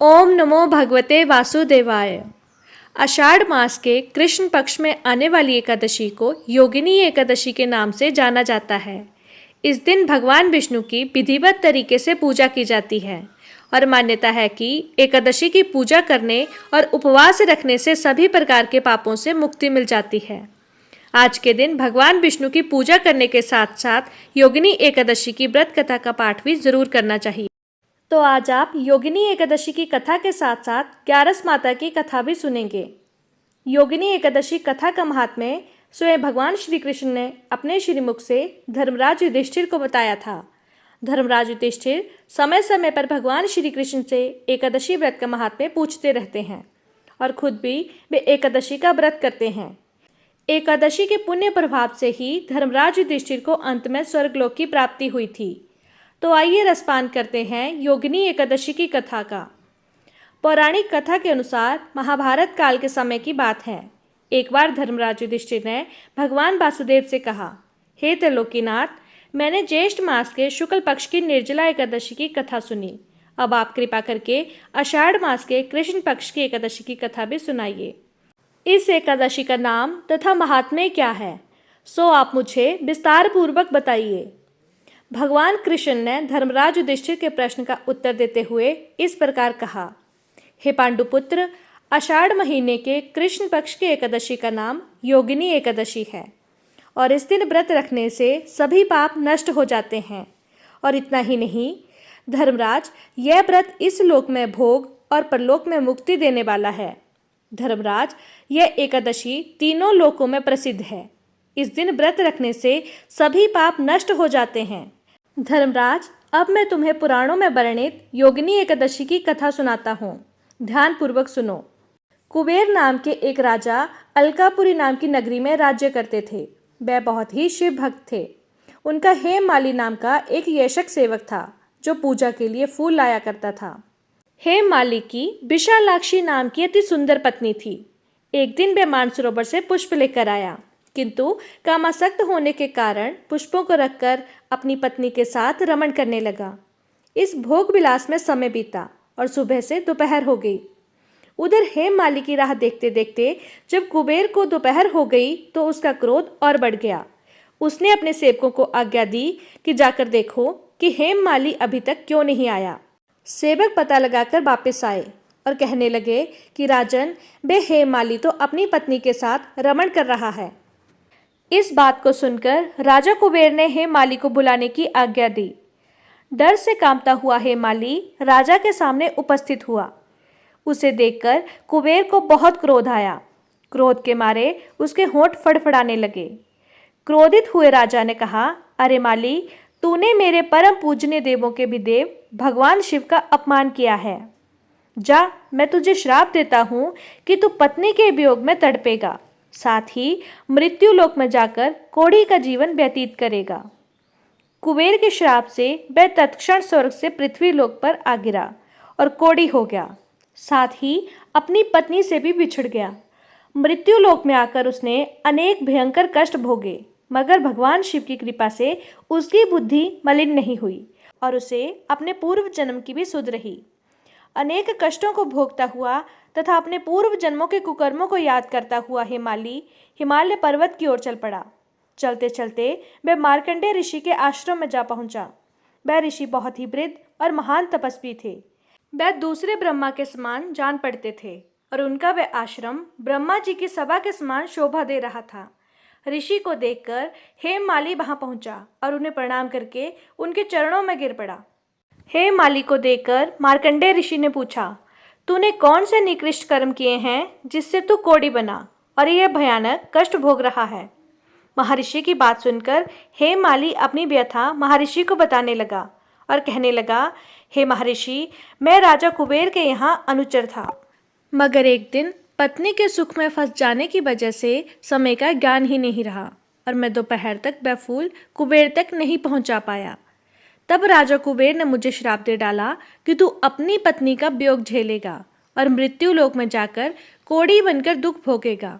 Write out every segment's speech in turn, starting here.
ओम नमो भगवते वासुदेवाय। आषाढ़ मास के कृष्ण पक्ष में आने वाली एकादशी को योगिनी एकादशी के नाम से जाना जाता है। इस दिन भगवान विष्णु की विधिवत तरीके से पूजा की जाती है और मान्यता है कि एकादशी की पूजा करने और उपवास रखने से सभी प्रकार के पापों से मुक्ति मिल जाती है। आज के दिन भगवान विष्णु की पूजा करने के साथ साथ योगिनी एकादशी की व्रत कथा का पाठ भी जरूर करना चाहिए। तो आज आप योगिनी एकादशी की कथा के साथ साथ ग्यारस माता की कथा भी सुनेंगे। योगिनी एकादशी कथा का महात्म्य स्वयं भगवान श्री कृष्ण ने अपने श्रीमुख से धर्मराज युधिष्ठिर को बताया था। धर्मराज युधिष्ठिर समय समय पर भगवान श्री कृष्ण से एकादशी व्रत का महात्म्य पूछते रहते हैं और खुद भी वे एकादशी का व्रत करते हैं। एकादशी के पुण्य प्रभाव से ही धर्मराज युधिष्ठिर को अंत में स्वर्गलोक की प्राप्ति हुई थी। तो आइए रसपान करते हैं योगिनी एकादशी की कथा का। पौराणिक कथा के अनुसार महाभारत काल के समय की बात है। एक बार धर्मराज युधिष्ठिर ने भगवान वासुदेव से कहा, हे त्रिलोकीनाथ, मैंने ज्येष्ठ मास के शुक्ल पक्ष की निर्जला एकादशी की कथा सुनी। अब आप कृपा करके आषाढ़ मास के कृष्ण पक्ष की एकादशी की कथा भी सुनाइए। इस एकादशी का नाम तथा महात्म्य क्या है, सो आप मुझे विस्तार पूर्वक बताइए। भगवान कृष्ण ने धर्मराज युधिष्ठिर के प्रश्न का उत्तर देते हुए इस प्रकार कहा, हे पांडुपुत्र, आषाढ़ महीने के कृष्ण पक्ष की एकादशी का नाम योगिनी एकादशी है और इस दिन व्रत रखने से सभी पाप नष्ट हो जाते हैं। और इतना ही नहीं, धर्मराज, यह व्रत इस लोक में भोग और परलोक में मुक्ति देने वाला है। धर्मराज, यह एकादशी तीनों लोकों में प्रसिद्ध है। इस दिन व्रत रखने से सभी पाप नष्ट हो जाते हैं। धर्मराज, अब मैं तुम्हें पुराणों में वर्णित योगिनी एकादशी की कथा सुनाता हूँ। ध्यान पूर्वक सुनो। कुबेर नाम के एक राजा अलकापुरी नाम की नगरी में राज्य करते थे। वह बहुत ही शिव भक्त थे। उनका हेममाली नाम का एक यशक सेवक था जो पूजा के लिए फूल लाया करता था। हेममाली की विशालाक्षी नाम की अति सुंदर पत्नी थी। एक दिन वह मानसरोवर से पुष्प लेकर आया, किंतु कामासक्त होने के कारण पुष्पों को रखकर अपनी पत्नी के साथ रमण करने लगा। इस भोग विलास में समय बीता और सुबह से दोपहर हो गई। उधर हेममाली की राह देखते देखते जब कुबेर को दोपहर हो गई तो उसका क्रोध और बढ़ गया। उसने अपने सेवकों को आज्ञा दी कि जाकर देखो कि हेममाली अभी तक क्यों नहीं आया। सेवक पता लगाकर वापस आए और कहने लगे कि राजन, बे हेममाली तो अपनी पत्नी के साथ रमण कर रहा है। इस बात को सुनकर राजा कुबेर ने हेममाली को बुलाने की आज्ञा दी। डर से कांपता हुआ हेममाली राजा के सामने उपस्थित हुआ। उसे देखकर कुबेर को बहुत क्रोध आया। क्रोध के मारे उसके होंठ फड़फड़ाने लगे। क्रोधित हुए राजा ने कहा, अरे माली, तूने मेरे परम पूजनीय देवों के भी देव भगवान शिव का अपमान किया है। जा, मैं तुझे श्राप देता हूँ कि तू पत्नी के वियोग में तड़पेगा, साथ ही मृत्यु लोक में जाकर कोढ़ी का जीवन व्यतीत करेगा। कुबेर के श्राप से वह तत्क्षण स्वर्ग से पृथ्वी लोक पर आ गिरा और कोढ़ी हो गया, साथ ही अपनी पत्नी से भी बिछड़ गया। मृत्यु लोक में आकर उसने अनेक भयंकर कष्ट भोगे, मगर भगवान शिव की कृपा से उसकी बुद्धि मलिन नहीं हुई और उसे अपने पूर्व जन्म की भी सुध रही। अनेक कष्टों को भोगता हुआ तथा अपने पूर्व जन्मों के कुकर्मों को याद करता हुआ हेममाली हिमालय पर्वत की ओर चल पड़ा। चलते चलते वह मार्कंडेय ऋषि के आश्रम में जा पहुंचा। वह ऋषि बहुत ही वृद्ध और महान तपस्वी थे। वह दूसरे ब्रह्मा के समान जान पड़ते थे और उनका वह आश्रम ब्रह्मा जी की सभा के समान शोभा दे रहा था। ऋषि को देखकर हेममाली वहां पहुंचा और उन्हें प्रणाम करके उनके चरणों में गिर पड़ा। हेममाली को देखकर मार्कंडेय ऋषि ने पूछा, तूने कौन से निकृष्ट कर्म किए हैं जिससे तू कोढ़ी बना और यह भयानक कष्ट भोग रहा है। महर्षि की बात सुनकर हेममाली अपनी व्यथा महर्षि को बताने लगा और कहने लगा, हे महर्षि, मैं राजा कुबेर के यहाँ अनुचर था, मगर एक दिन पत्नी के सुख में फंस जाने की वजह से समय का ज्ञान ही नहीं रहा और मैं दोपहर तक वह फूल कुबेर तक नहीं पहुँचा पाया। तब राजा कुबेर ने मुझे श्राप दे डाला कि तू अपनी पत्नी का वियोग झेलेगा और मृत्यु लोक में जाकर कोढ़ी बनकर दुख भोगेगा।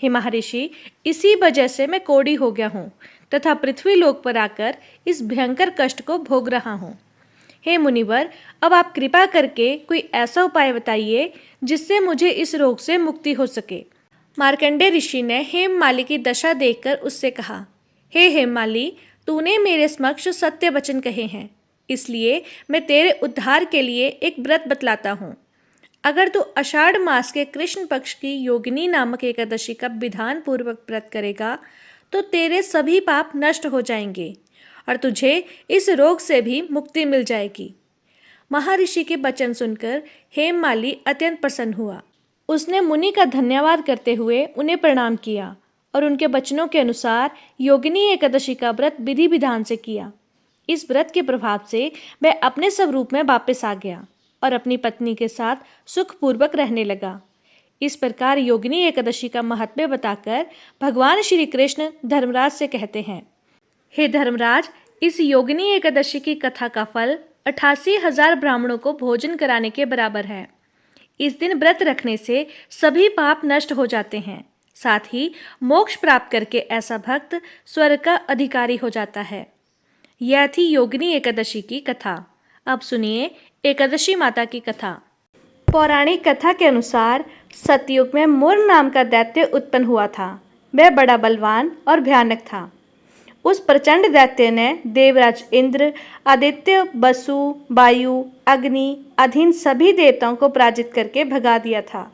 हे महर्षि, इसी वजह से मैं कोढ़ी हो गया हूँ तथा पृथ्वी लोक पर आकर इस भयंकर कष्ट को भोग रहा हूँ। हे मुनिवर, अब आप कृपा करके कोई ऐसा उपाय बताइए जिससे मुझे इस रोग से मुक्ति हो सके। मार्कंडेय ऋषि ने हेममाली की दशा देखकर उससे कहा, हे हेममाली, तूने मेरे समक्ष सत्य वचन कहे हैं, इसलिए मैं तेरे उद्धार के लिए एक व्रत बतलाता हूँ। अगर तू आषाढ़ मास के कृष्ण पक्ष की योगिनी नामक एकादशी का विधान पूर्वक व्रत करेगा तो तेरे सभी पाप नष्ट हो जाएंगे और तुझे इस रोग से भी मुक्ति मिल जाएगी। महर्षि के वचन सुनकर हेममाली अत्यंत प्रसन्न हुआ। उसने मुनि का धन्यवाद करते हुए उन्हें प्रणाम किया और उनके वचनों के अनुसार योगिनी एकादशी का व्रत विधि विधान से किया। इस व्रत के प्रभाव से वह अपने स्वरूप में वापस आ गया और अपनी पत्नी के साथ सुखपूर्वक रहने लगा। इस प्रकार योगिनी एकादशी का महत्व बताकर भगवान श्री कृष्ण धर्मराज से कहते हैं, हे धर्मराज, इस योगिनी एकादशी की कथा का फल 88,000 ब्राह्मणों को भोजन कराने के बराबर है। इस दिन व्रत रखने से सभी पाप नष्ट हो जाते हैं, साथ ही मोक्ष प्राप्त करके ऐसा भक्त स्वर्ग का अधिकारी हो जाता है। यह थी योगिनी एकादशी की कथा। अब सुनिए एकादशी माता की कथा। पौराणिक कथा के अनुसार सतयुग में मुर नाम का दैत्य उत्पन्न हुआ था। वह बड़ा बलवान और भयानक था। उस प्रचंड दैत्य ने देवराज इंद्र, आदित्य, वसु, वायु, अग्नि, अधीन सभी देवताओं को पराजित करके भगा दिया था।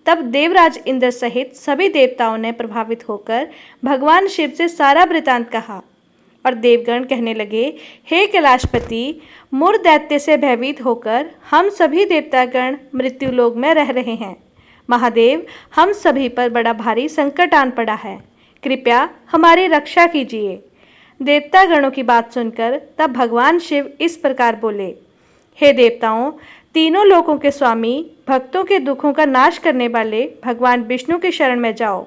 तब देवराज इंद्र सहित सभी देवताओं ने प्रभावित होकर भगवान शिव से सारा वृतांत कहा और देवगण कहने लगे, हे कैलाशपति, मुर दैत्य से भयभीत होकर हम सभी देवतागण मृत्युलोक में रह रहे हैं। महादेव, हम सभी पर बड़ा भारी संकट आन पड़ा है, कृपया हमारी रक्षा कीजिए। देवतागणों की बात सुनकर तब भगवान शिव इस प्रकार बोले, हे देवताओं, तीनों लोकों के स्वामी, भक्तों के दुखों का नाश करने वाले भगवान विष्णु के शरण में जाओ,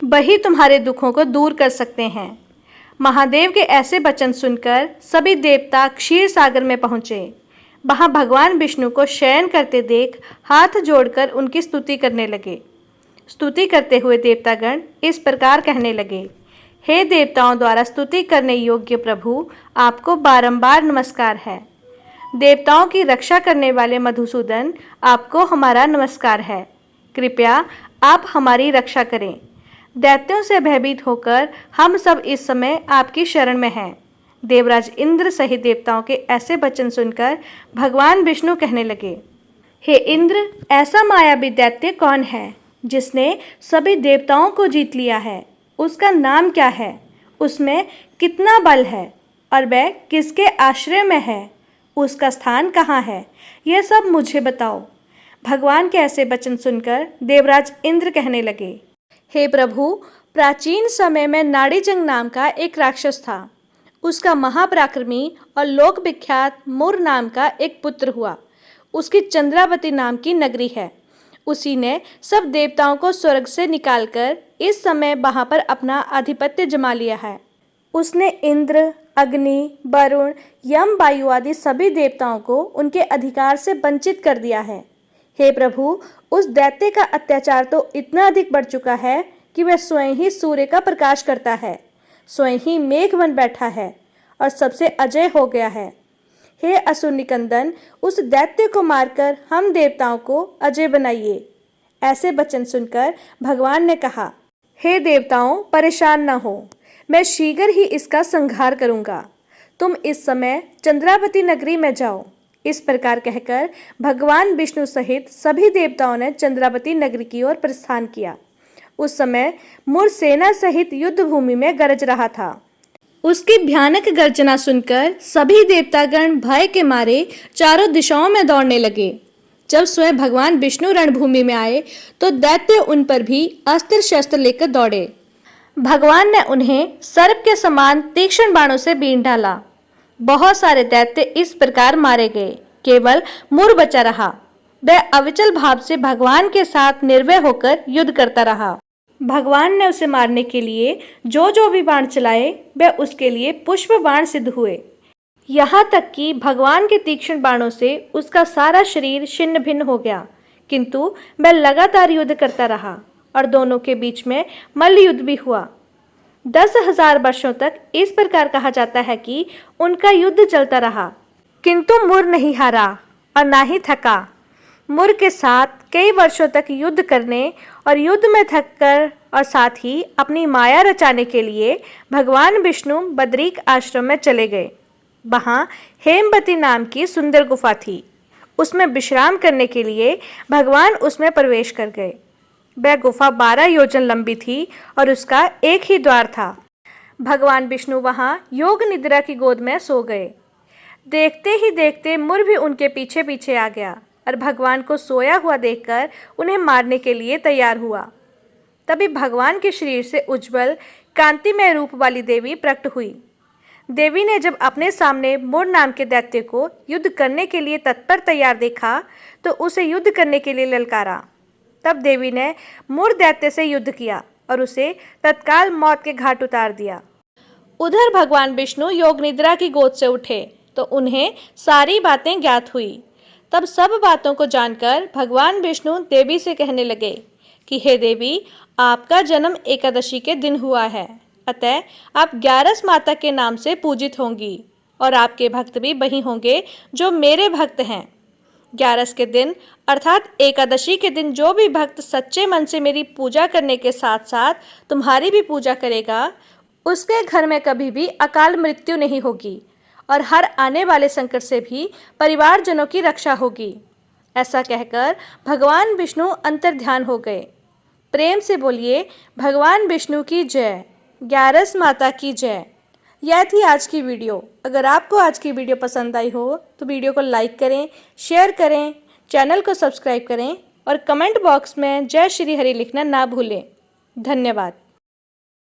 वही तुम्हारे दुखों को दूर कर सकते हैं। महादेव के ऐसे वचन सुनकर सभी देवता क्षीर सागर में पहुँचे। वहाँ भगवान विष्णु को शयन करते देख हाथ जोड़कर उनकी स्तुति करने लगे। स्तुति करते हुए देवतागण इस प्रकार कहने लगे, हे देवताओं द्वारा स्तुति करने योग्य प्रभु, आपको बारंबार नमस्कार है। देवताओं की रक्षा करने वाले मधुसूदन, आपको हमारा नमस्कार है। कृपया आप हमारी रक्षा करें। दैत्यों से भयभीत होकर हम सब इस समय आपकी शरण में हैं। देवराज इंद्र सहित देवताओं के ऐसे वचन सुनकर भगवान विष्णु कहने लगे, हे इंद्र, ऐसा मायावी दैत्य कौन है जिसने सभी देवताओं को जीत लिया है? उसका नाम क्या है? उसमें कितना बल है और वह किसके आश्रय में है? उसका स्थान कहाँ है? यह सब मुझे बताओ। भगवान के ऐसे वचन सुनकर देवराज इंद्र कहने लगे, हे प्रभु, प्राचीन समय में नाड़ीजंग नाम का एक राक्षस था। उसका महापराक्रमी और लोक विख्यात मुर नाम का एक पुत्र हुआ। उसकी चंद्रावती नाम की नगरी है। उसी ने सब देवताओं को स्वर्ग से निकालकर इस समय वहाँ पर अपना आधिपत्य जमा लिया है। उसने इंद्र, अग्नि, वरुण, यम, वायु आदि सभी देवताओं को उनके अधिकार से वंचित कर दिया है। हे प्रभु, उस दैत्य का अत्याचार तो इतना अधिक बढ़ चुका है कि वह स्वयं ही सूर्य का प्रकाश करता है, स्वयं ही मेघ बन बैठा है और सबसे अजय हो गया है। हे असुर निकंदन, उस दैत्य को मारकर हम देवताओं को अजय बनाइए। ऐसे वचन सुनकर भगवान ने कहा, हे देवताओं, परेशान न हो, मैं शीघ्र ही इसका संहार करूँगा। तुम इस समय चंद्रावती नगरी में जाओ। इस प्रकार कहकर भगवान विष्णु सहित सभी देवताओं ने चंद्रावती नगरी की ओर प्रस्थान किया। उस समय मुर सेना सहित युद्ध भूमि में गरज रहा था। उसकी भयानक गर्जना सुनकर सभी देवतागण भय के मारे चारों दिशाओं में दौड़ने लगे। जब स्वयं भगवान विष्णु रणभूमि में आए तो दैत्य उन पर भी अस्त्र शस्त्र लेकर दौड़े। भगवान ने उन्हें सर्प के समान तीक्ष्ण बाणों से बीन डाला। बहुत सारे दैत्य इस प्रकार मारे गए, केवल मुर बचा रहा। वह अविचल भाव से भगवान के साथ निर्भय होकर युद्ध करता रहा। भगवान ने उसे मारने के लिए जो जो भी बाण चलाए वह उसके लिए पुष्प बाण सिद्ध हुए। यहाँ तक कि भगवान के तीक्ष्ण बाणों से उसका सारा शरीर छिन्न भिन्न हो गया, किंतु वह लगातार युद्ध करता रहा और दोनों के बीच में मल्ल युद्ध भी हुआ। 10,000 वर्षों तक इस प्रकार कहा जाता है कि उनका युद्ध चलता रहा। किंतु मुर नहीं हारा और ना ही थका। मुर के साथ कई वर्षों तक युद्ध करने और युद्ध में थककर और साथ ही अपनी माया रचाने के लिए भगवान विष्णु बद्रिक आश्रम में चले गए। वहाँ हेमवती नाम की सुंदर गुफा थी। उसमें विश्राम करने के लिए भगवान उसमें प्रवेश कर गए। वह गुफा 12 योजन लंबी थी और उसका एक ही द्वार था। भगवान विष्णु वहाँ योग निद्रा की गोद में सो गए। देखते ही देखते मुर भी उनके पीछे पीछे आ गया और भगवान को सोया हुआ देखकर उन्हें मारने के लिए तैयार हुआ। तभी भगवान के शरीर से उज्जवल कांतिमय रूप वाली देवी प्रकट हुई। देवी ने जब अपने सामने मुर नाम के दैत्य को युद्ध करने के लिए तत्पर तैयार देखा तो उसे युद्ध करने के लिए ललकारा। तब देवी ने मुर दैत्य से युद्ध किया और उसे तत्काल मौत के घाट उतार दिया। उधर भगवान विष्णु योग निद्रा की गोद से उठे तो उन्हें सारी बातें ज्ञात हुई। तब सब बातों को जानकर भगवान विष्णु देवी से कहने लगे कि हे देवी, आपका जन्म एकादशी के दिन हुआ है, अतः आप ग्यारस माता के नाम से पूजित होंगी और आपके भक्त भी वही होंगे जो मेरे भक्त हैं। ग्यारस के दिन अर्थात एकादशी के दिन जो भी भक्त सच्चे मन से मेरी पूजा करने के साथ साथ तुम्हारी भी पूजा करेगा, उसके घर में कभी भी अकाल मृत्यु नहीं होगी और हर आने वाले संकट से भी परिवारजनों की रक्षा होगी। ऐसा कहकर भगवान विष्णु अंतर्ध्यान हो गए। प्रेम से बोलिए भगवान विष्णु की जय, ग्यारस माता की जय। यह थी आज की वीडियो। अगर आपको आज की वीडियो पसंद आई हो तो वीडियो को लाइक करें, शेयर करें, चैनल को सब्सक्राइब करें और कमेंट बॉक्स में जय श्री हरि लिखना ना भूलें। धन्यवाद।